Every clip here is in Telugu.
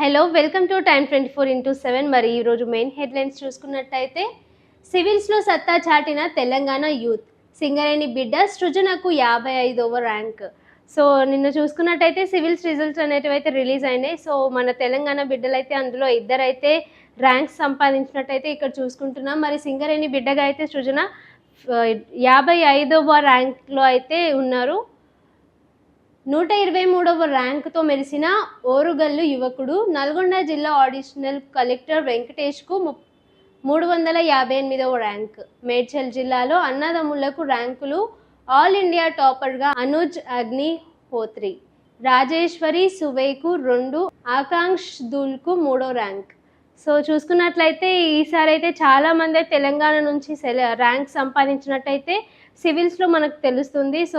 Hello welcome to time 24x7. మరి ఈరోజు మెయిన్ హెడ్లైన్స్ చూసుకున్నట్టయితే సివిల్స్లో సత్తా చాటిన తెలంగాణ యూత్, సింగరేణి బిడ్డ సృజనకు 55వ ర్యాంక్. సో నిన్న చూసుకున్నట్టయితే సివిల్స్ రిజల్ట్స్ అనేటివి అయితే రిలీజ్ అయినాయి. సో మన తెలంగాణ బిడ్డలైతే అందులో ఇద్దరైతే ర్యాంక్స్ సంపాదించినట్టయితే ఇక్కడ చూసుకుంటున్నాం. మరి సింగరేణి బిడ్డగా అయితే సృజన 55వ ర్యాంక్లో అయితే ఉన్నారు. 123వ ర్యాంకుతో మెరిసిన ఓరుగల్లు యువకుడు నల్గొండ జిల్లా అడిషనల్ కలెక్టర్ వెంకటేష్కు 358వ ర్యాంక్. మేడ్చల్ జిల్లాలో అన్నదమ్ములకు ర్యాంకులు ఆల్ ఇండియా టాపర్గా అనుజ్ అగ్నిహోత్రి, రాజేశ్వరి సువేకు 2, ఆకాంక్ష్ దూల్కు 3వ ర్యాంక్. సో చూసుకున్నట్లయితే ఈసారి అయితే చాలామంది తెలంగాణ నుంచి ర్యాంక్ సంపాదించినట్టయితే సివిల్స్లో మనకు తెలుస్తుంది. సో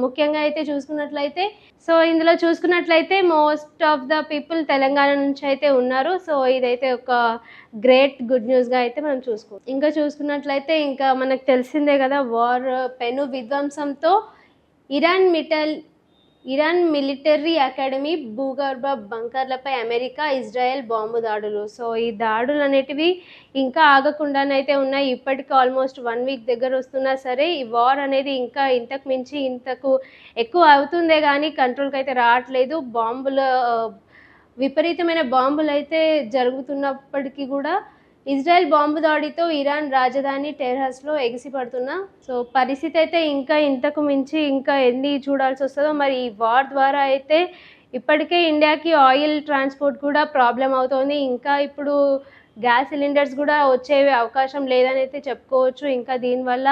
ముఖ్యంగా అయితే చూసుకున్నట్లయితే ఇందులో చూసుకున్నట్లయితే most of the people Telangana నుంచి అయితే ఉన్నారు. సో ఇదైతే ఒక గ్రేట్ గుడ్ న్యూస్గా అయితే మనం ఇంకా చూసుకున్నట్లయితే ఇంకా మనకు తెలిసిందే కదా, వార్ పెను విధ్వంసంతో ఇరాన్ మిలిటరీ అకాడమీ భూగర్భ బంకర్లపై అమెరికా ఇజ్రాయెల్ బాంబు దాడులు. సో ఈ దాడులు అనేటివి ఇంకా ఆగకుండానైతే ఉన్నాయి. ఇప్పటికీ ఆల్మోస్ట్ 1 వీక్ దగ్గర వస్తున్నా సరే ఈ వార్ అనేది ఇంకా ఇంతకు ఎక్కువ అవుతుందే కానీ కంట్రోల్కి అయితే రావట్లేదు. విపరీతమైన బాంబులు అయితే జరుగుతున్నప్పటికీ కూడా ఇజ్రాయెల్ బాంబు దాడితో ఇరాన్ రాజధాని టెహ్రాన్లో ఎగిసిపడుతున్న పరిస్థితి అయితే ఇంతకు మించి ఎన్ని చూడాల్సి వస్తుందో. మరి ఈ వార్ ద్వారా అయితే ఇప్పటికే ఇండియాకి ఆయిల్ ట్రాన్స్పోర్ట్ కూడా ప్రాబ్లం అవుతోంది. ఇంకా ఇప్పుడు గ్యాస్ సిలిండర్స్ కూడా వచ్చే అవకాశం లేదని అయితే చెప్పుకోవచ్చు. ఇంకా దీనివల్ల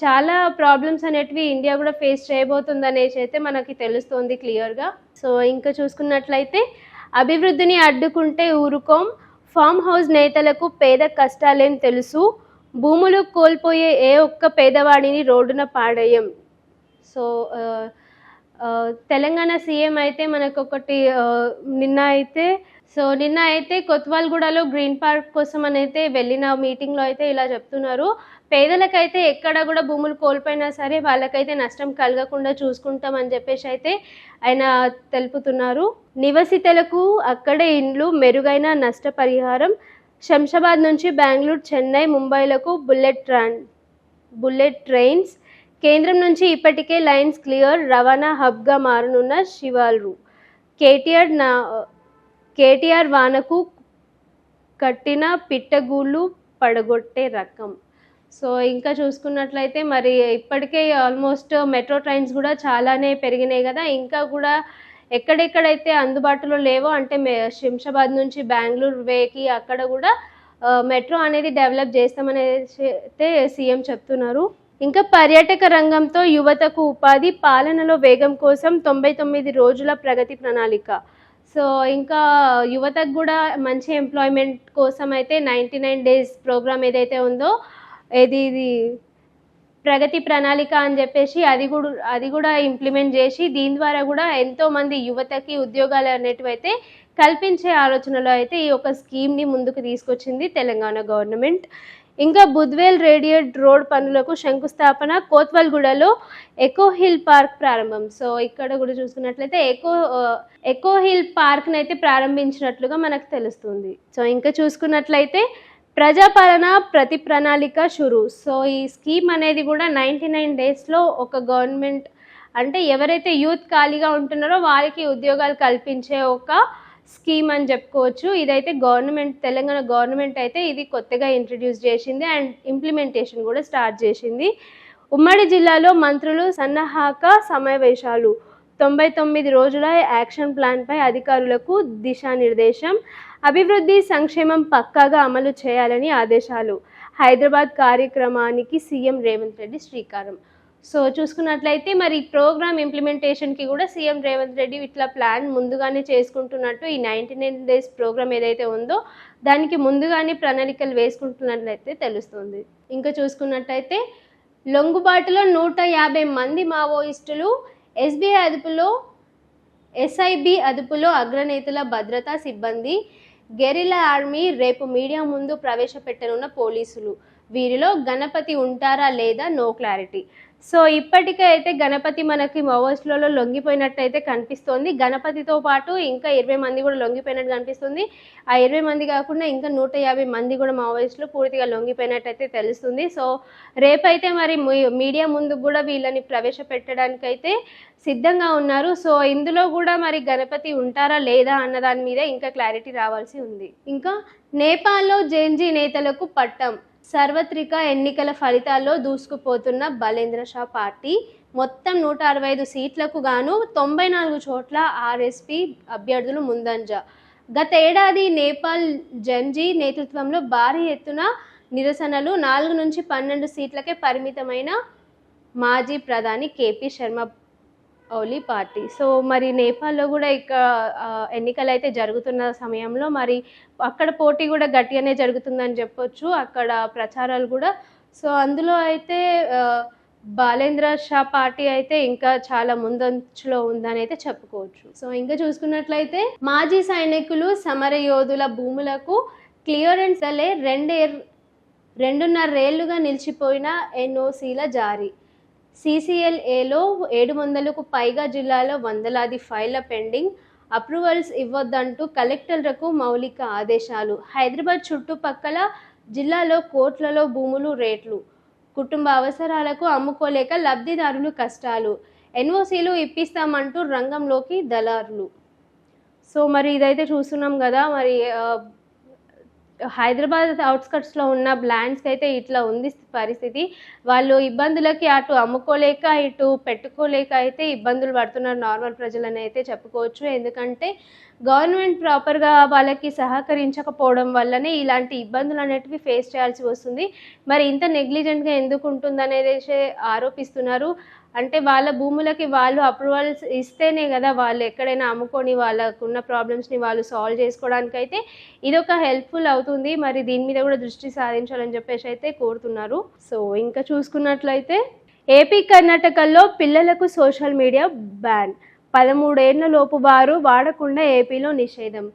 చాలా ప్రాబ్లమ్స్ అనేటివి ఇండియా కూడా ఫేస్ చేయబోతుంది అనేసి అయితే మనకి తెలుస్తోంది క్లియర్గా. సో ఇంకా చూసుకున్నట్లయితే అభివృద్ధిని అడ్డుకుంటే ఊరుకోం, ఫామ్ హౌస్ నేతలకు పేద కష్టాలేం తెలుసు, భూములు కోల్పోయే ఏ ఒక్క పేదవాడిని రోడ్డున పాడేయం. సో తెలంగాణ సీఎం అయితే మనకు ఒకటి నిన్న అయితే కొత్వాల్గూడలో గ్రీన్ పార్క్ కోసం అయితే వెళ్ళిన మీటింగ్లో అయితే ఇలా చెప్తున్నారు. పేదలకైతే ఎక్కడ కూడా భూములు కోల్పోయినా సరే వాళ్ళకైతే నష్టం కలగకుండా చూసుకుంటామని చెప్పేసి అయితే ఆయన తెలుపుతున్నారు. నివసితులకు అక్కడే ఇండ్లు, మెరుగైన నష్టపరిహారం. శంషాబాద్ నుంచి బెంగళూరు, చెన్నై, ముంబైలకు బుల్లెట్ ట్రైన్స్. కేంద్రం నుంచి ఇప్పటికే లైన్స్ క్లియర్, రవాణా హబ్గా మారనున్న శివార్లు. కేటీఆర్ వానకు కట్టిన పిట్టగూళ్ళు పడగొట్టే రకం. సో ఇంకా చూసుకున్నట్లయితే మరి ఇప్పటికే ఆల్మోస్ట్ మెట్రో ట్రైన్స్ కూడా చాలానే పెరిగినాయి కదా. ఇంకా కూడా ఎక్కడెక్కడైతే అందుబాటులో లేవో అంటే శంషాబాద్ నుంచి బెంగళూరు వేకి అక్కడ కూడా మెట్రో అనేది డెవలప్ చేస్తామని అయితే సీఎం చెప్తున్నారు. ఇంకా పర్యాటక రంగంతో యువతకు ఉపాధి, పాలనలో వేగం కోసం 99 రోజుల ప్రగతి ప్రణాళిక. సో ఇంకా యువతకు కూడా మంచి ఎంప్లాయ్మెంట్ కోసం అయితే 99 డేస్ ప్రోగ్రామ్ ఏదైతే ఉందో ఇది ప్రగతి ప్రణాళిక అని చెప్పేసి అది కూడా ఇంప్లిమెంట్ చేసి దీని ద్వారా కూడా ఎంతోమంది యువతకి ఉద్యోగాలు అనేటివి అయితే కల్పించే ఆలోచనలో అయితే ఈ ఒక స్కీమ్ని ముందుకు తీసుకొచ్చింది తెలంగాణ గవర్నమెంట్. ఇంకా బుద్వేల్ రేడియేట్ రోడ్ పనులకు శంకుస్థాపన, కోత్వాల్గూడలో ఎకో హిల్ పార్క్ ప్రారంభం. సో ఇక్కడ కూడా చూసుకున్నట్లయితే ఎకో హిల్ పార్క్ని అయితే ప్రారంభించినట్లుగా మనకు తెలుస్తుంది. సో ఇంకా చూసుకున్నట్లయితే ప్రజాపాలన ప్రతి ప్రణాళిక షురు. సో ఈ స్కీమ్ అనేది కూడా 99 డేస్లో ఒక గవర్నమెంట్ అంటే ఎవరైతే యూత్ ఖాళీగా ఉంటున్నారో వారికి ఉద్యోగాలు కల్పించే ఒక స్కీమ్ అని చెప్పుకోవచ్చు. ఇదైతే తెలంగాణ గవర్నమెంట్ అయితే ఇది కొత్తగా ఇంట్రడ్యూస్ చేసింది అండ్ ఇంప్లిమెంటేషన్ కూడా స్టార్ట్ చేసింది. ఉమ్మడి జిల్లాలో మంత్రులు సన్నాహక సమావేశాలు, 99 రోజుల యాక్షన్ ప్లాన్పై అధికారులకు దిశానిర్దేశం, అభివృద్ధి సంక్షేమం పక్కాగా అమలు చేయాలని ఆదేశాలు. హైదరాబాద్ కార్యక్రమానికి సీఎం రేవంత్ రెడ్డి శ్రీకారం. సో చూసుకున్నట్లయితే మరి ప్రోగ్రామ్ ఇంప్లిమెంటేషన్కి కూడా సీఎం రేవంత్ రెడ్డి ఇట్లా ప్లాన్ ముందుగానే చేసుకుంటున్నట్టు ఈ 99 డేస్ ప్రోగ్రామ్ ఏదైతే ఉందో దానికి ముందుగానే ప్రణాళికలు వేసుకుంటున్నట్లయితే తెలుస్తుంది. ఇంకా చూసుకున్నట్టయితే లొంగుబాటులో 150 మంది మావోయిస్టులు, ఎస్ఐబి అదుపులో అగ్రనేతల భద్రతా సిబ్బంది, గెరిల్లా ఆర్మీ రేపు మీడియా ముందు ప్రవేశపెట్టనున్న పోలీసులు. వీరిలో గణపతి ఉంటారా లేదా నో క్లారిటీ. సో ఇప్పటికే అయితే గణపతి మనకి మావోయిస్టులలో లొంగిపోయినట్టయితే కనిపిస్తోంది. గణపతితో పాటు ఇంకా 20 మంది కూడా లొంగిపోయినట్టు కనిపిస్తుంది. ఆ 20 మంది కాకుండా ఇంకా 150 మంది కూడా మావోయిస్టులు పూర్తిగా లొంగిపోయినట్టయితే తెలుస్తుంది. సో రేపైతే మరి మీడియా ముందుకు కూడా వీళ్ళని ప్రవేశపెట్టడానికైతే సిద్ధంగా ఉన్నారు. సో ఇందులో కూడా మరి గణపతి ఉంటారా లేదా అన్న దాని మీద ఇంకా క్లారిటీ రావాల్సి ఉంది. ఇంకా నేపాల్లో జేఎన్జీ నేతలకు పట్టం. సార్వత్రిక ఎన్నికల ఫలితాల్లో దూసుకుపోతున్న బలేంద్ర షా పార్టీ మొత్తం 165 సీట్లకు గాను 94 చోట్ల ఆర్ఎస్పీ అభ్యర్థులు ముందంజ. గత ఏడాది నేపాల్ జెఎన్జీ నేతృత్వంలో భారీ ఎత్తున నిరసనలు 4 నుంచి 12 సీట్లకే పరిమితమైన మాజీ ప్రధాని కేపీ శర్మ ఓలీ పార్టీ. సో మరి నేపాల్లో కూడా ఎన్నికలు అయితే జరుగుతున్న సమయంలో మరి అక్కడ పోటీ కూడా గట్టిగానే జరుగుతుందని చెప్పొచ్చు, అక్కడ ప్రచారాలు కూడా. సో అందులో అయితే బాలేంద్ర షా పార్టీ అయితే ఇంకా చాలా ముందంచులో ఉందని అయితే చెప్పుకోవచ్చు. సో ఇంకా చూసుకున్నట్లయితే మాజీ సైనికులు సమర యోధుల భూములకు క్లియరెన్స్ లే 2.5 ఏళ్లుగా నిలిచిపోయిన ఎన్ఓసీల జారీ. CCLAలో 700కు పైగా జిల్లాలో వందలాది ఫైళ్ల పెండింగ్, అప్రూవల్స్ ఇవ్వొద్దంటూ కలెక్టర్లకు మౌలిక ఆదేశాలు. హైదరాబాద్ చుట్టుపక్కల జిల్లాలో కోట్లలో భూములు రేట్లు, కుటుంబ అవసరాలకు అమ్ముకోలేక లబ్ధిదారులు కష్టాలు, ఎన్ఓసీలు ఇప్పిస్తామంటూ రంగంలోకి దళారులు. సో మరి ఇదైతే చూస్తున్నాం కదా, మరి హైదరాబాద్ అవుట్స్కట్స్లో ఉన్న ల్యాండ్స్కి అయితే ఇట్లా ఉంది పరిస్థితి. వాళ్ళు ఇబ్బందులకి అటు అమ్ముకోలేక ఇటు పెట్టుకోలేక అయితే ఇబ్బందులు పడుతున్నారు నార్మల్ ప్రజలని అయితే చెప్పుకోవచ్చు. ఎందుకంటే గవర్నమెంట్ ప్రాపర్గా వాళ్ళకి సహకరించకపోవడం వల్లనే ఇలాంటి ఇబ్బందులు అనేటివి ఫేస్ చేయాల్సి వస్తుంది. మరి ఇంత నెగ్లిజెంట్గా ఎందుకు ఉంటుందనేది ఆరోపిస్తున్నారు. అంటే వాళ్ళ భూములకి వాళ్ళు అప్రూవల్స్ ఇస్తేనే కదా వాళ్ళు ఎక్కడైనా అమ్ముకొని వాళ్ళకున్న ప్రాబ్లమ్స్ని వాళ్ళు సాల్వ్ చేసుకోవడానికి అయితే ఇదొక హెల్ప్ఫుల్ అవుతుంది. మరి దీని మీద కూడా దృష్టి సాధించాలని చెప్పేసి అయితే కోరుతున్నారు. సో ఇంకా చూసుకున్నట్లయితే ఏపీ కర్ణాటకల్లో పిల్లలకు సోషల్ మీడియా బ్యాన్, 13 ఏళ్ల లోపు వారు వాడకుండా ఏపీలో నిషేధం.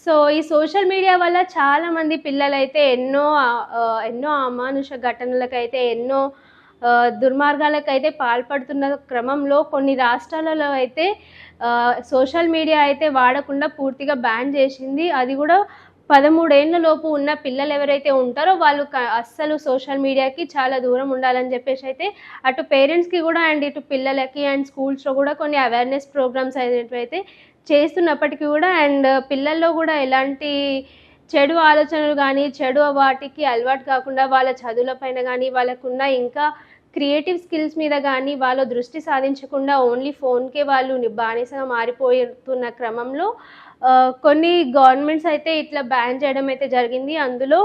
సో ఈ సోషల్ మీడియా వల్ల చాలామంది పిల్లలైతే ఎన్నో అమానుష ఘటనలకైతే ఎన్నో దుర్మార్గాలకైతే పాల్పడుతున్న క్రమంలో కొన్ని రాష్ట్రాలలో అయితే సోషల్ మీడియా అయితే వాడకుండా పూర్తిగా బ్యాన్ చేసింది. అది కూడా 13 ఏళ్ల లోపు ఉన్న పిల్లలు ఎవరైతే ఉంటారో వాళ్ళు అస్సలు సోషల్ మీడియాకి చాలా దూరం ఉండాలని చెప్పేసి అయితే అటు పేరెంట్స్కి కూడా అండ్ ఇటు పిల్లలకి అండ్ స్కూల్స్లో కూడా కొన్ని అవేర్నెస్ ప్రోగ్రామ్స్ అయితే చేస్తున్నప్పటికీ కూడా అండ్ పిల్లల్లో కూడా ఎలాంటి చెడు ఆలోచనలు కానీ చెడు వాటికి అలవాటు కాకుండా వాళ్ళ చదువులపైన కానీ వాళ్ళకున్న ఇంకా క్రియేటివ్ స్కిల్స్ మీద కానీ వాళ్ళు దృష్టి సాధించకుండా ఓన్లీ ఫోన్కే వాళ్ళు బానిసగా మారిపోతున్న క్రమంలో కొన్ని గవర్నమెంట్స్ అయితే ఇట్లా బ్యాన్ చేయడం అయితే జరిగింది. అందులో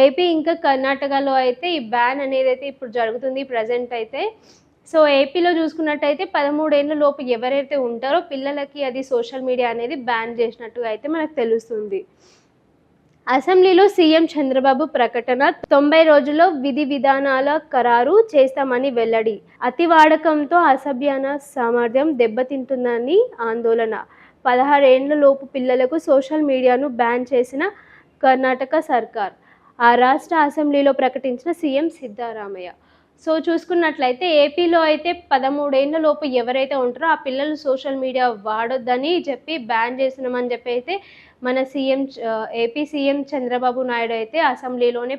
ఏపీ ఇంకా కర్ణాటకలో అయితే ఈ బ్యాన్ అనేది అయితే ఇప్పుడు జరుగుతుంది ప్రజెంట్ అయితే. సో ఏపీలో చూసుకున్నట్టయితే 13 ఏళ్ల లోపు ఎవరైతే ఉంటారో పిల్లలకి అది సోషల్ మీడియా అనేది బ్యాన్ చేసినట్టుగా అయితే మనకు తెలుస్తుంది. అసెంబ్లీలో సీఎం చంద్రబాబు ప్రకటన, 90 రోజుల్లో విధి విధానాల ఖరారు చేస్తామని వెల్లడి. అతి వాడకంతో అసభ్యాన సామర్థ్యం దెబ్బతింటుందని ఆందోళన. 16 ఏళ్ల లోపు పిల్లలకు సోషల్ మీడియాను బ్యాన్ చేసిన కర్ణాటక సర్కార్. ఆ రాష్ట్ర అసెంబ్లీలో ప్రకటించిన సీఎం సిద్ధరామయ్య. సో చూసుకున్నట్లయితే ఏపీలో అయితే 13 ఏళ్ల లోపు ఎవరైతే ఉంటారో ఆ పిల్లలు సోషల్ మీడియా వాడొద్దని చెప్పి బ్యాన్ చేసినామని చెప్పి అయితే మన ఏపీ సీఎం చంద్రబాబు నాయుడు అయితే అసెంబ్లీలోనే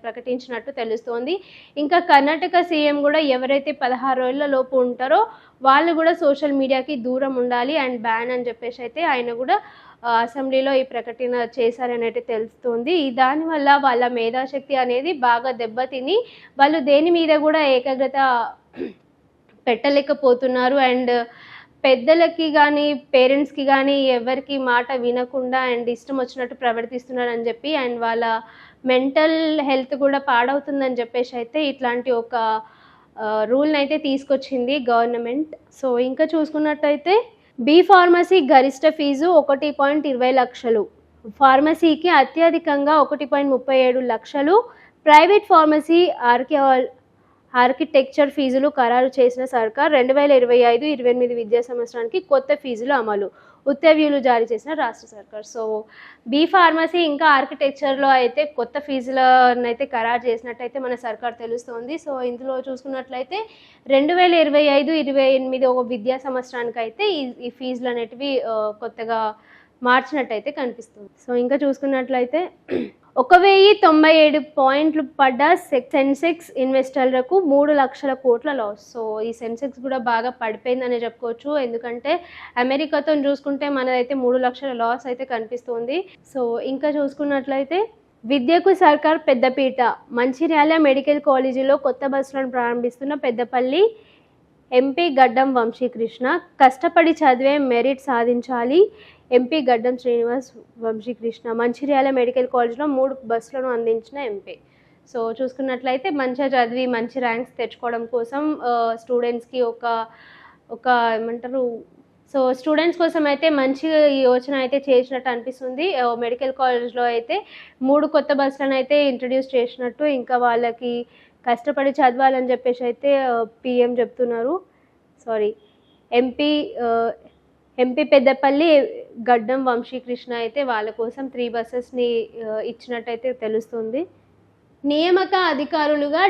ప్రకటించినట్టు తెలుస్తోంది. ఇంకా కర్ణాటక సీఎం కూడా ఎవరైతే 16 ఏళ్ల లోపు ఉంటారో వాళ్ళు కూడా సోషల్ మీడియాకి దూరం ఉండాలి అండ్ బ్యాన్ అని చెప్పేసి అయితే ఆయన కూడా అసెంబ్లీలో ఈ ప్రకటన చేశారనేది తెలుస్తుంది. దానివల్ల వాళ్ళ మేధాశక్తి అనేది బాగా దెబ్బతిని వాళ్ళు దేని మీద కూడా ఏకాగ్రత పెట్టలేకపోతున్నారు అండ్ పెద్దలకి కానీ పేరెంట్స్కి కానీ ఎవరికి మాట వినకుండా అండ్ ఇష్టం వచ్చినట్టు ప్రవర్తిస్తున్నారు అని చెప్పి అండ్ వాళ్ళ మెంటల్ హెల్త్ కూడా పాడవుతుందని చెప్పేసి అయితే ఇట్లాంటి ఒక రూల్ని అయితే తీసుకొచ్చింది గవర్నమెంట్. సో ఇంకా చూసుకున్నట్టయితే బి ఫార్మసీ గరిష్ట ఫీజు 1.20 లక్షలు, ఫార్మసీకి అత్యధికంగా 1.37 లక్షలు, ప్రైవేట్ ఫార్మసీ ఆర్కిటెక్చర్ ఫీజులు ఖరారు చేసిన సర్కార్. 2025-28 విద్యా సంవత్సరానికి కొత్త ఫీజులు అమలు. ఉత్తర్వులు జారీ చేసిన రాష్ట్ర సర్కార్. సో బీ ఫార్మసీ ఇంకా ఆర్కిటెక్చర్లో అయితే కొత్త ఫీజులను అయితే ఖరారు చేసినట్టయితే మన సర్కార్ తెలుస్తోంది. సో ఇందులో చూసుకున్నట్లయితే 2025-28 ఒక విద్యా సంవత్సరానికి అయితే ఈ ఫీజులు అనేటివి కొత్తగా మార్చినట్టయితే కనిపిస్తుంది. సో ఇంకా చూసుకున్నట్లయితే 1097 పాయింట్లు పడ్డ సెన్సెక్స్ ఇన్వెస్టర్లకు 3 లక్షల కోట్ల లాస్. సో ఈ సెన్సెక్స్ కూడా బాగా పడిపోయిందనే చెప్పుకోవచ్చు. ఎందుకంటే అమెరికాతో చూసుకుంటే మనదైతే 3 లక్షల లాస్ అయితే కనిపిస్తుంది. సో ఇంకా చూసుకున్నట్లయితే విద్యకు సర్కార్ పెద్దపీట. మంచిర్యాల మెడికల్ కాలేజీలో కొత్త బస్సులను ప్రారంభిస్తున్న పెద్దపల్లి ఎంపీ గడ్డం వంశీకృష్ణ. కష్టపడి చదివే మెరిట్ సాధించాలి. ఎంపీ గడ్డం శ్రీనివాస్ వంశీకృష్ణ. మంచిర్యాల మెడికల్ కాలేజ్లో 3 బస్సులను అందించిన ఎంపీ. సో చూసుకున్నట్లయితే మంచిగా చదివి మంచి ర్యాంక్స్ తెచ్చుకోవడం కోసం స్టూడెంట్స్కి ఒక ఏమంటారు, సో స్టూడెంట్స్ కోసం అయితే మంచి యోచన అయితే చేసినట్టు అనిపిస్తుంది. మెడికల్ కాలేజ్లో అయితే 3 కొత్త బస్సులను అయితే ఇంట్రడ్యూస్ చేసినట్టు, ఇంకా వాళ్ళకి కష్టపడి చదవాలని చెప్పేసి అయితే పిఎం చెప్తున్నారు. ఎంపీ పెద్దపల్లి గడ్డం వంశీకృష్ణ అయితే వాళ్ళ కోసం 3 బస్సెస్ని ఇచ్చినట్టయితే తెలుస్తుంది. నియామక అధికారులుగా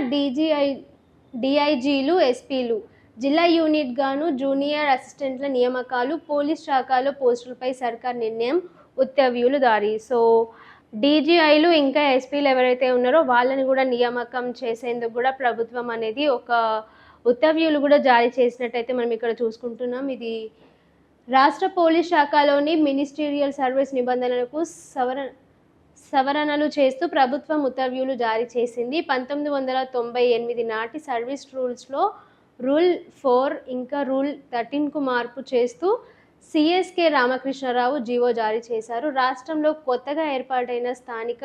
డిఐజీలు, ఎస్పీలు, జిల్లా యూనిట్ గాను జూనియర్ అసిస్టెంట్ల నియామకాలు, పోలీస్ శాఖలో పోస్టులపై సర్కార్ నిర్ణయం, ఉత్తర్వులు జారీ. సో డీజీఐలు ఇంకా ఎస్పీలు ఎవరైతే ఉన్నారో వాళ్ళని కూడా నియామకం చేసేందుకు కూడా ప్రభుత్వం అనేది ఒక ఉత్తర్వులు కూడా జారీ చేసినట్టయితే మనం ఇక్కడ చూసుకుంటున్నాం. ఇది రాష్ట్ర పోలీస్ శాఖలోని మినిస్టీరియల్ సర్వీస్ నిబంధనలకు సవరణలు చేస్తూ ప్రభుత్వం ఉత్తర్వులు జారీ చేసింది. 1998 నాటి సర్వీస్ రూల్స్లో రూల్ 4 ఇంకా రూల్ 13కు మార్పు చేస్తూ సిఎస్కే రామకృష్ణారావు జీవో జారీ చేశారు. రాష్ట్రంలో కొత్తగా ఏర్పాటైన స్థానిక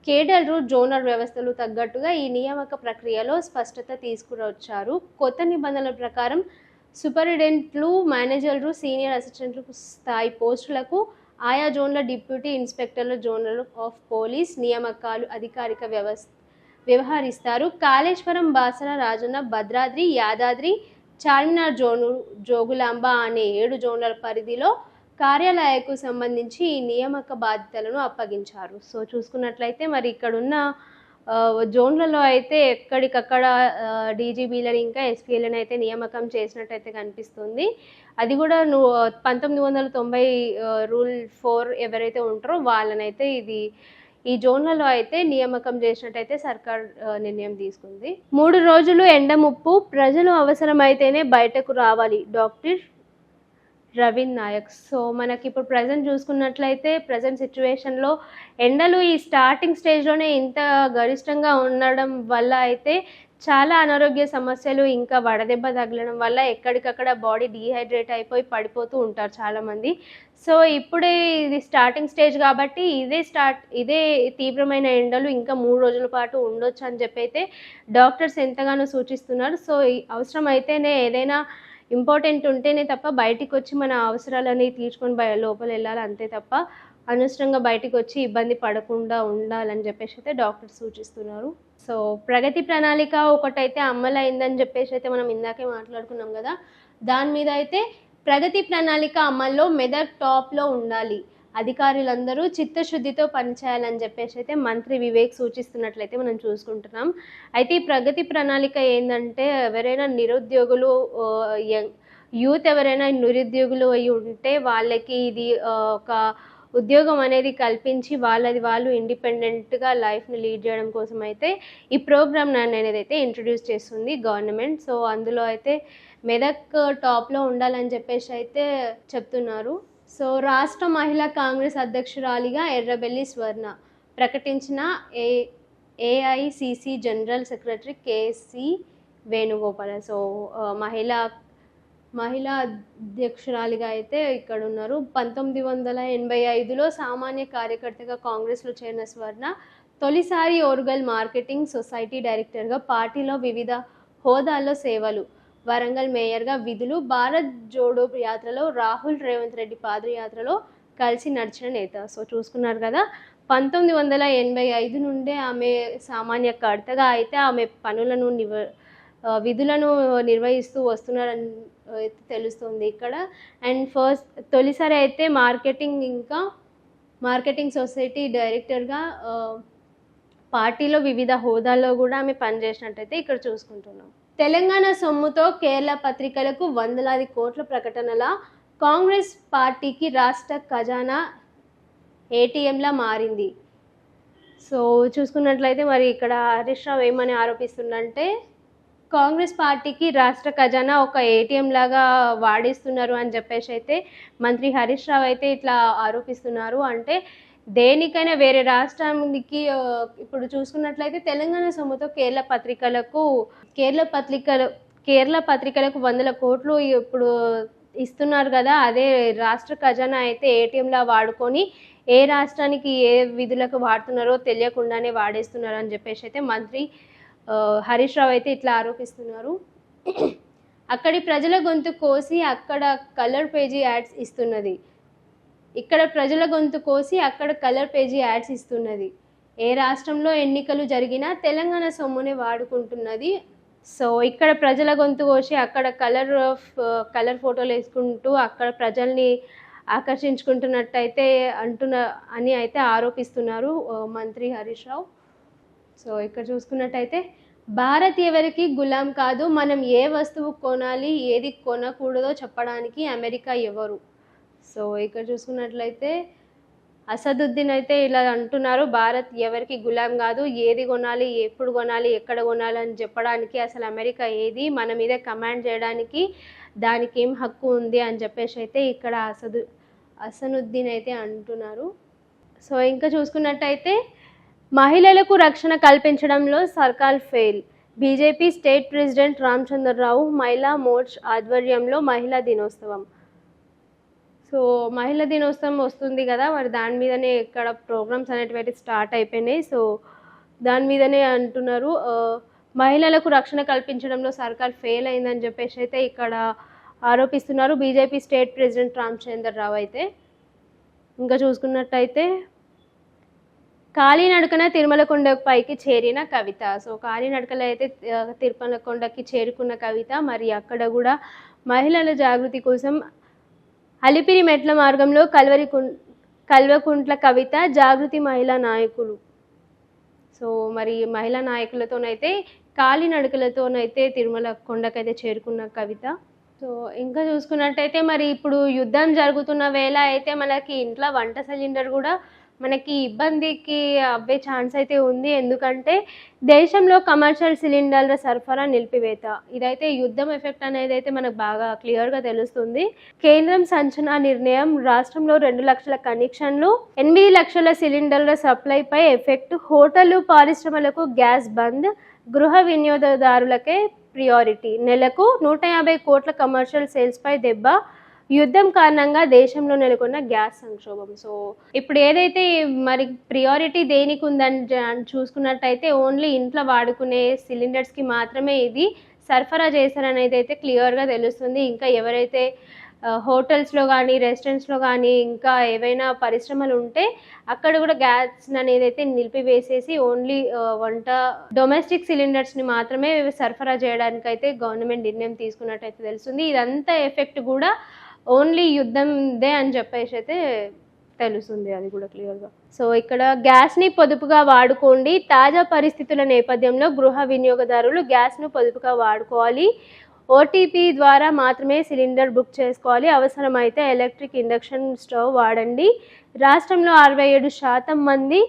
కేడర్లు, జోనల్ వ్యవస్థలు తగ్గట్టుగా ఈ నియామక ప్రక్రియలో స్పష్టత తీసుకువచ్చారు. కొత్త నిబంధనల ప్రకారం సూపరింటెండెంట్లు, మేనేజర్లు, సీనియర్ అసిస్టెంట్లు స్థాయి పోస్టులకు ఆయా జోన్ల డిప్యూటీ ఇన్స్పెక్టర్ల జోనల్ ఆఫ్ పోలీస్ నియామకాలు అధికారిక వ్యవహరిస్తారు. కాళేశ్వరం, బాసర, రాజన్న, భద్రాద్రి, యాదాద్రి, చార్మినార్ జోను, జోగులాంబ అనే 7 జోన్ల పరిధిలో కార్యాలయాలకు సంబంధించి ఈ నియామక బాధ్యతలను అప్పగించారు. సో చూసుకున్నట్లయితే మరి ఇక్కడున్న జోన్లలో అయితే ఎక్కడికక్కడ డీజీబీలను ఇంకా ఎస్పీలను అయితే నియామకం చేసినట్టయితే కనిపిస్తుంది. అది కూడా 1990 రూల్ 4 ఎవరైతే ఉంటారో వాళ్ళనైతే ఈ జోన్లలో అయితే నియామకం చేసినట్టయితే సర్కార్ నిర్ణయం తీసుకుంది. 3 రోజులు ఎండ ముప్పు, ప్రజలు అవసరమైతేనే బయటకు రావాలి. డాక్టర్ రవీంద్ర నాయక్. సో మనకి ఇప్పుడు ప్రజెంట్ చూసుకున్నట్లయితే ప్రజెంట్ సిచ్యువేషన్లో ఎండలు ఈ స్టార్టింగ్ స్టేజ్లోనే ఇంత గరిష్టంగా ఉండడం వల్ల అయితే చాలా అనారోగ్య సమస్యలు, ఇంకా వడదెబ్బ తగలడం వల్ల ఎక్కడికక్కడ బాడీ డీహైడ్రేట్ అయిపోయి పడిపోతూ ఉంటారు చాలామంది. సో ఇప్పుడే ఇది స్టార్టింగ్ స్టేజ్ కాబట్టి ఇదే తీవ్రమైన ఎండలు ఇంకా 3 రోజుల పాటు ఉండొచ్చు అని చెప్పి అయితే డాక్టర్స్ ఎంతగానో సూచిస్తున్నారు. సో అవసరం అయితేనే ఏదైనా ఇంపార్టెంట్ ఉంటేనే తప్ప బయటికి వచ్చి మన అవసరాలని తీర్చుకొని లోపల వెళ్ళాలి, అంతే తప్ప అనవసరంగా బయటికి వచ్చి ఇబ్బంది పడకుండా ఉండాలని చెప్పేసి అయితే డాక్టర్స్ సూచిస్తున్నారు. సో ప్రగతి ప్రణాళిక ఒకటైతే అమలైందని చెప్పేసి అయితే మనం ఇందాకే మాట్లాడుకున్నాం కదా, దాని మీద అయితే ప్రగతి ప్రణాళిక అమల్లో మెదక్ టాప్లో ఉండాలి, అధికారులందరూ చిత్తశుద్ధితో పనిచేయాలని చెప్పేసి అయితే మంత్రి వివేక్ సూచిస్తున్నట్లయితే మనం చూసుకుంటున్నాం. అయితే ఈ ప్రగతి ప్రణాళిక ఏంటంటే ఎవరైనా నిరుద్యోగులు, యూత్ ఎవరైనా నిరుద్యోగులు అయి ఉంటే వాళ్ళకి ఇది ఒక ఉద్యోగం అనేది కల్పించి వాళ్ళు ఇండిపెండెంట్గా లైఫ్ని లీడ్ చేయడం కోసం అయితే ఈ ప్రోగ్రామ్ అనేది అయితే ఇంట్రడ్యూస్ చేస్తుంది గవర్నమెంట్. సో అందులో అయితే మెదక్ టాప్లో ఉండాలని చెప్పేసి అయితే చెప్తున్నారు. సో రాష్ట్ర మహిళా కాంగ్రెస్ అధ్యక్షురాలిగా ఎర్రబెల్లి స్వర్ణ ప్రకటించిన ఏఐసిసి జనరల్ సెక్రటరీ కేసి వేణుగోపాల్. సో మహిళా అధ్యక్షురాలిగా అయితే ఇక్కడ ఉన్నారు. 1985లో సామాన్య కార్యకర్తగా కాంగ్రెస్లో చేరిన స్వర్ణ తొలిసారి ఓర్గల్ మార్కెటింగ్ సొసైటీ డైరెక్టర్గా, పార్టీలో వివిధ హోదాల్లో సేవలు, వరంగల్ మేయర్గా విధులు, భారత్ జోడో యాత్రలో రాహుల్ రేవంత్ రెడ్డి పాదయాత్రలో కలిసి నడిచిన నేత. సో చూసుకున్నారు కదా, 1985 నుండే ఆమె విధులను నిర్వహిస్తూ అయితే తెలుస్తుంది ఇక్కడ. అండ్ తొలిసారి అయితే మార్కెటింగ్ సొసైటీ డైరెక్టర్గా పార్టీలో వివిధ హోదాల్లో కూడా ఆమె పనిచేసినట్టయితే ఇక్కడ చూసుకుంటున్నాం. తెలంగాణ సొమ్ముతో కేరళ పత్రికలకు వందలాది కోట్ల ప్రకటనల కాంగ్రెస్ పార్టీకి రాష్ట్ర ఖజానా ఏటీఎంలా మారింది. సో చూసుకున్నట్లయితే మరి ఇక్కడ హరీష్ రావు ఏమని ఆరోపిస్తుందంటే కాంగ్రెస్ పార్టీకి రాష్ట్ర ఖజానా ఒక ఏటీఎం లాగా వాడేస్తున్నారు అని చెప్పేసి అయితే మంత్రి హరీష్ రావు అయితే ఇట్లా ఆరోపిస్తున్నారు. అంటే దేనికైనా వేరే రాష్ట్రానికి ఇప్పుడు చూసుకున్నట్లయితే తెలంగాణ సొమ్ముతో కేరళ పత్రికలకు వందల కోట్లు ఇప్పుడు ఇస్తున్నారు కదా, అదే రాష్ట్ర ఖజానా అయితే ఏటీఎంలా వాడుకొని ఏ రాష్ట్రానికి ఏ విధులకు వాడుతున్నారో తెలియకుండానే వాడేస్తున్నారు అని చెప్పేసి అయితే మంత్రి హరీష్ రావు అయితే ఇట్లా ఆరోపిస్తున్నారు. అక్కడి ప్రజల గొంతు కోసి అక్కడ కలర్ పేజీ యాడ్స్ ఇస్తున్నది. ఏ రాష్ట్రంలో ఎన్నికలు జరిగినా తెలంగాణ సొమ్మునే వాడుకుంటున్నది. సో ఇక్కడ ప్రజల గొంతు కోసి అక్కడ కలర్ ఫోటోలు వేసుకుంటూ అక్కడ ప్రజల్ని ఆకర్షించుకుంటున్నట్టయితే అని అయితే ఆరోపిస్తున్నారు మంత్రి హరీష్ రావు. సో ఇక్కడ చూసుకున్నట్టయితే భారత్ ఎవరికి గులాం కాదు, మనం ఏ వస్తువు కొనాలి ఏది కొనకూడదో చెప్పడానికి అమెరికా ఎవరు. సో ఇక్కడ చూసుకున్నట్లయితే అసదుద్దీన్ అయితే ఇలా అంటున్నారు, భారత్ ఎవరికి గులాం కాదు, ఏది కొనాలి ఎప్పుడు కొనాలి ఎక్కడ కొనాలి అని చెప్పడానికి అసలు అమెరికా ఏది, మన మీద కమాండ్ చేయడానికి దానికి ఏం హక్కు ఉంది అని చెప్పేసి అయితే ఇక్కడ అసదుద్దీన్ అయితే అంటున్నారు. సో ఇంకా చూసుకున్నట్టయితే మహిళలకు రక్షణ కల్పించడంలో సర్కార్ fail, BJP state president Ramachandra Rao మహిళా మోర్చ్ ఆధ్వర్యంలో మహిళా దినోత్సవం. సో మహిళా దినోత్సవం వస్తుంది కదా, మరి దాని మీదనే ఇక్కడ ప్రోగ్రామ్స్ అనేటివి స్టార్ట్ అయిపోయినాయి. సో దాని మీదనే అంటున్నారు మహిళలకు రక్షణ కల్పించడంలో సర్కార్ ఫెయిల్ అయిందని చెప్పేసి అయితే ఇక్కడ ఆరోపిస్తున్నారు బీజేపీ స్టేట్ ప్రెసిడెంట్ రామచంద్రరావు అయితే. ఇంకా చూసుకున్నట్టయితే కాలినడకన తిరుమల కొండపైకి చేరిన కవిత. సో కాలినడకలో అయితే తిరుమల కొండకి చేరుకున్న కవిత మరి అక్కడ కూడా మహిళల జాగృతి కోసం అలిపిరి మెట్ల మార్గంలో కల్వకుంట్ల కవిత జాగృతి మహిళా నాయకులు. సో మరి మహిళా నాయకులతోనైతే కాలినడకలతోనైతే తిరుమల కొండకైతే చేరుకున్న కవిత. సో ఇంకా చూసుకున్నట్టయితే మరి ఇప్పుడు యుద్ధం జరుగుతున్న వేళ అయితే మనకి ఇంట్లో వంట సిలిండర్ కూడా మనకి ఇబ్బందికి అవ్వే ఛాన్స్ అయితే ఉంది. ఎందుకంటే దేశంలో కమర్షియల్ సిలిండర్ల సరఫరా నిలిపివేత, ఇదైతే యుద్ధం ఎఫెక్ట్ అనేది అయితే మనకు బాగా క్లియర్గా తెలుస్తుంది. కేంద్రం సంచలన నిర్ణయం, రాష్ట్రంలో 2 లక్షల కనెక్షన్లు, 8 లక్షల సిలిండర్ల సప్లైపై ఎఫెక్ట్, హోటళ్లు పరిశ్రమలకు గ్యాస్ బంద్, గృహ వినియోగదారులకే ప్రియారిటీ, నెలకు 150 కోట్ల కమర్షియల్ సేల్స్పై దెబ్బ, యుద్ధం కారణంగా దేశంలో నెలకొన్న గ్యాస్ సంక్షోభం. సో ఇప్పుడు ఏదైతే మరి ప్రియారిటీ దేనికి ఉందని చూసుకున్నట్టయితే ఓన్లీ ఇంట్లో వాడుకునే సిలిండర్స్కి మాత్రమే ఇది సరఫరా చేశారనేది అయితే క్లియర్గా తెలుస్తుంది. ఇంకా ఎవరైతే హోటల్స్లో కానీ రెస్టారెంట్స్లో కానీ ఇంకా ఏవైనా పరిశ్రమలు ఉంటే అక్కడ కూడా గ్యాస్ అనేది అయితే నిలిపివేసేసి ఓన్లీ డొమెస్టిక్ సిలిండర్స్ని మాత్రమే సరఫరా చేయడానికి అయితే గవర్నమెంట్ నిర్ణయం తీసుకున్నట్టయితే తెలుస్తుంది. ఇదంతా ఎఫెక్ట్ కూడా ఓన్లీ యుద్ధందే అని చెప్పేసి అయితే తెలుస్తుంది, అది కూడా క్లియర్గా. సో ఇక్కడ గ్యాస్ని పొదుపుగా వాడుకోండి, తాజా పరిస్థితుల నేపథ్యంలో గృహ వినియోగదారులు గ్యాస్ను పొదుపుగా వాడుకోవాలి, ఓటీపీ ద్వారా మాత్రమే సిలిండర్ బుక్ చేసుకోవాలి, అవసరమైతే ఎలక్ట్రిక్ ఇండక్షన్ స్టవ్ వాడండి. రాష్ట్రంలో 67% మంది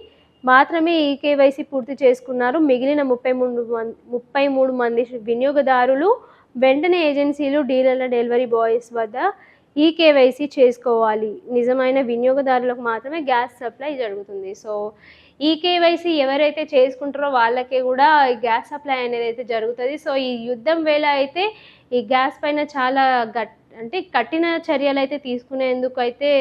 మాత్రమే ఈకేవైసీ పూర్తి చేసుకున్నారు, మిగిలిన 33 మంది వినియోగదారులు వెంటనే ఏజెన్సీలు డీలర్ల డెలివరీ బాయ్స్ వద్ద ఈకేవైసీ చేసుకోవాలి. నిజమైన వినియోగదారులకు మాత్రమే గ్యాస్ సప్లై జరుగుతుంది. సో ఈకేవైసీ ఎవరైతే చేసుకుంటారో వాళ్ళకే కూడా గ్యాస్ సప్లై అనేది అయితే జరుగుతుంది. సో ఈ యుద్ధం వేళ అయితే ఈ గ్యాస్ పైన చాలా కఠిన చర్యలు అయితే తీసుకునేందుకు అయితే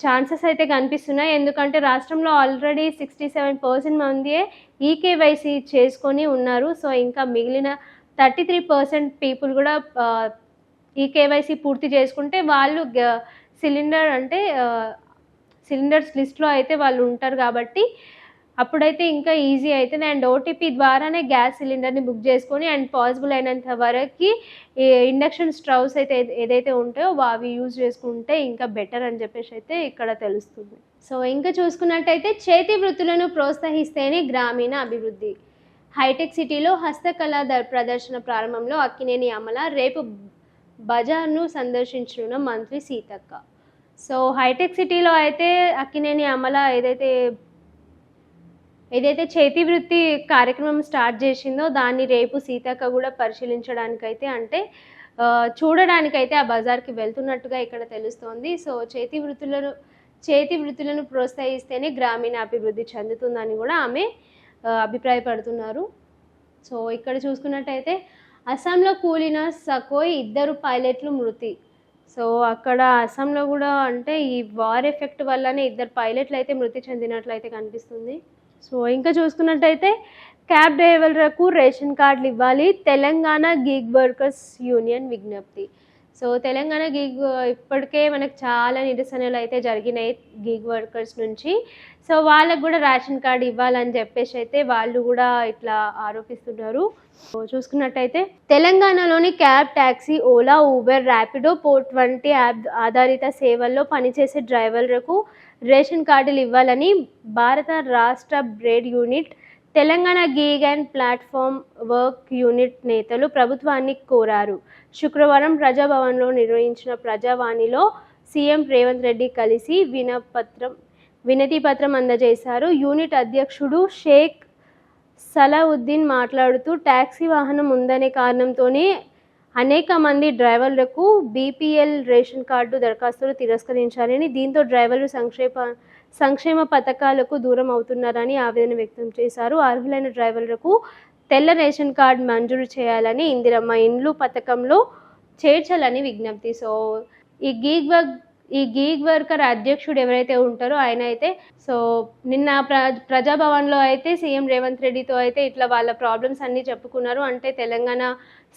ఛాన్సెస్ అయితే కనిపిస్తున్నాయి. ఎందుకంటే రాష్ట్రంలో ఆల్రెడీ 67% మందియే ఈకేవైసీ చేసుకొని ఉన్నారు. సో ఇంకా మిగిలిన 33% పీపుల్ కూడా ఈకేవైసీ పూర్తి చేసుకుంటే వాళ్ళు సిలిండర్స్ లిస్ట్లో అయితే వాళ్ళు ఉంటారు. కాబట్టి అప్పుడైతే ఇంకా ఈజీ అయితది. అండ్ ఓటీపీ ద్వారానే గ్యాస్ సిలిండర్‌ని బుక్ చేసుకొని అండ్ పాసిబుల్ అయినంత వరకి ఈ ఇండక్షన్ స్టవ్స్ అయితే ఏదైతే ఉంటాయో అవి యూజ్ చేసుకుంటే ఇంకా బెటర్ అని చెప్పేసి అయితే ఇక్కడ తెలుస్తుంది. సో ఇంకా చూసుకున్నట్టయితే చేతి వృత్తులను ప్రోత్సహిస్తేనే గ్రామీణ అభివృద్ధి. హైటెక్ సిటీలో హస్తకళా ప్రదర్శన ప్రారంభంలో అక్కినేని అమల రేపు బజార్ను సందర్శించనున్న మంత్రి సీతక్క. సో హైటెక్ సిటీలో అయితే అక్కినేని అమల ఏదైతే చేతి వృత్తి కార్యక్రమం స్టార్ట్ చేసిందో దాన్ని రేపు సీతక్క కూడా పరిశీలించడానికైతే అంటే చూడడానికైతే ఆ బజార్కి వెళ్తున్నట్టుగా ఇక్కడ తెలుస్తోంది. సో చేతి వృత్తులను ప్రోత్సహిస్తేనే గ్రామీణ అభివృద్ధి చెందుతుందని కూడా ఆమె అభిప్రాయపడుతున్నారు. సో ఇక్కడ చూసుకున్నట్టయితే అస్సాంలో కూలిన సకోయ్ 2 పైలట్లు మృతి. సో అక్కడ అస్సాంలో కూడా అంటే ఈ వార్ ఎఫెక్ట్ వల్లనే 2 పైలట్లు అయితే మృతి చెందినట్లయితే కనిపిస్తుంది. సో ఇంకా చూసుకున్నట్టయితే క్యాబ్ డ్రైవర్లకు రేషన్ కార్డులు ఇవ్వాలి, తెలంగాణ గిగ్ వర్కర్స్ యూనియన్ విజ్ఞప్తి. సో తెలంగాణ గిగ్ ఇప్పటికే మనకు చాలా నిరసనలు అయితే జరిగినాయి గిగ్ వర్కర్స్ నుంచి. సో వాళ్ళకు కూడా రేషన్ కార్డు ఇవ్వాలని చెప్పేసి అయితే వాళ్ళు కూడా ఇట్లా ఆరోపిస్తున్నారు. సో చూసుకున్నట్టయితే తెలంగాణలోని cab, taxi, Ola, Uber, Rapido, port వంటి యాప్ ఆధారిత సేవల్లో పనిచేసే డ్రైవర్లకు రేషన్ కార్డులు ఇవ్వాలని Bharat Rashtra trade unit, Telangana gig and platform work unit నేతలు ప్రభుత్వాన్ని కోరారు. శుక్రవారం ప్రజాభవన్లో నిర్వహించిన ప్రజావాణిలో సీఎం రేవంత్ రెడ్డి కలిసి వినతి పత్రం అందజేశారు. యూనిట్ అధ్యక్షుడు షేక్ సలావుద్దీన్ మాట్లాడుతూ ట్యాక్సీ వాహనం ఉందనే కారణంతోనే అనేక మంది డ్రైవర్లకు బీపీఎల్ రేషన్ కార్డు దరఖాస్తులు తిరస్కరించారని, దీంతో డ్రైవర్లు సంక్షేమ పథకాలకు దూరం అవుతున్నారని ఆవేదన వ్యక్తం చేశారు. అర్హులైన డ్రైవర్లకు తెల్ల రేషన్ కార్డు మంజూరు చేయాలని, ఇందిరమ్మ ఇండ్లు పథకంలో చేర్చాలని విజ్ఞప్తి. సో ఈ గీగ్ వర్కర్ అధ్యక్షుడు ఎవరైతే ఉంటారో ఆయన అయితే సో నిన్న ప్రజాభవన్లో అయితే సీఎం రేవంత్ రెడ్డితో అయితే ఇట్లా వాళ్ళ ప్రాబ్లమ్స్ అన్నీ చెప్పుకున్నారు. అంటే తెలంగాణ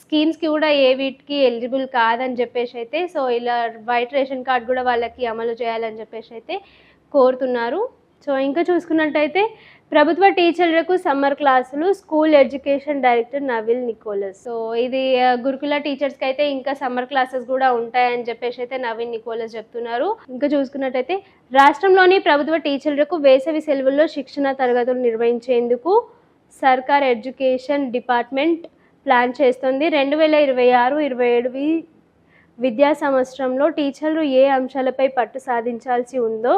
స్కీమ్స్కి కూడా వీటికి ఎలిజిబుల్ కాదని చెప్పేసి అయితే సో ఇలా వైట్ రేషన్ కార్డ్ కూడా వాళ్ళకి అమలు చేయాలని చెప్పేసి అయితే కోరుతున్నారు. సో ఇంకా చూసుకున్నట్టయితే ప్రభుత్వ టీచర్లకు సమ్మర్ క్లాసులు, school education director Naveen Nicholas. So ఇది గురుకుల టీచర్స్కి అయితే ఇంకా సమ్మర్ క్లాసెస్ కూడా ఉంటాయని చెప్పేసి అయితే నవీన్ నికోలస్ చెప్తున్నారు. ఇంకా చూసుకున్నట్టయితే రాష్ట్రంలోని ప్రభుత్వ టీచర్లకు వేసవి సెలవుల్లో శిక్షణ తరగతులు నిర్వహించేందుకు సర్కార్ ఎడ్యుకేషన్ డిపార్ట్మెంట్ ప్లాన్ చేస్తుంది. 2026-27 విద్యా సంవత్సరంలో టీచర్లు ఏ అంశాలపై పట్టు సాధించాల్సి ఉందో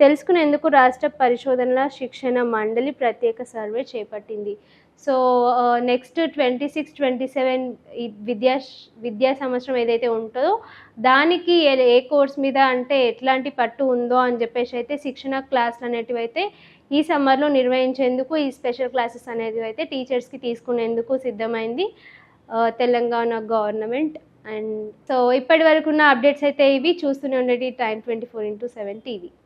తెలుసుకునేందుకు రాష్ట్ర పరిశోధనల శిక్షణ మండలి ప్రత్యేక సర్వే చేపట్టింది. సో నెక్స్ట్ 26-27 విద్యా సంవత్సరం ఏదైతే ఉంటుందో దానికి ఏ కోర్స్ మీద అంటే ఎట్లాంటి పట్టు ఉందో అని చెప్పేసి అయితే శిక్షణ క్లాసులు అనేటివి అయితే ఈ సమ్మర్లో నిర్వహించేందుకు ఈ స్పెషల్ క్లాసెస్ అనేవి అయితే టీచర్స్కి తీసుకునేందుకు సిద్ధమైంది తెలంగాణ గవర్నమెంట్. అండ్ సో ఇప్పటి వరకు ఉన్న అప్డేట్స్ అయితే ఇవి. చూస్తూనే ఉండండి Time 24x7 టీవీ.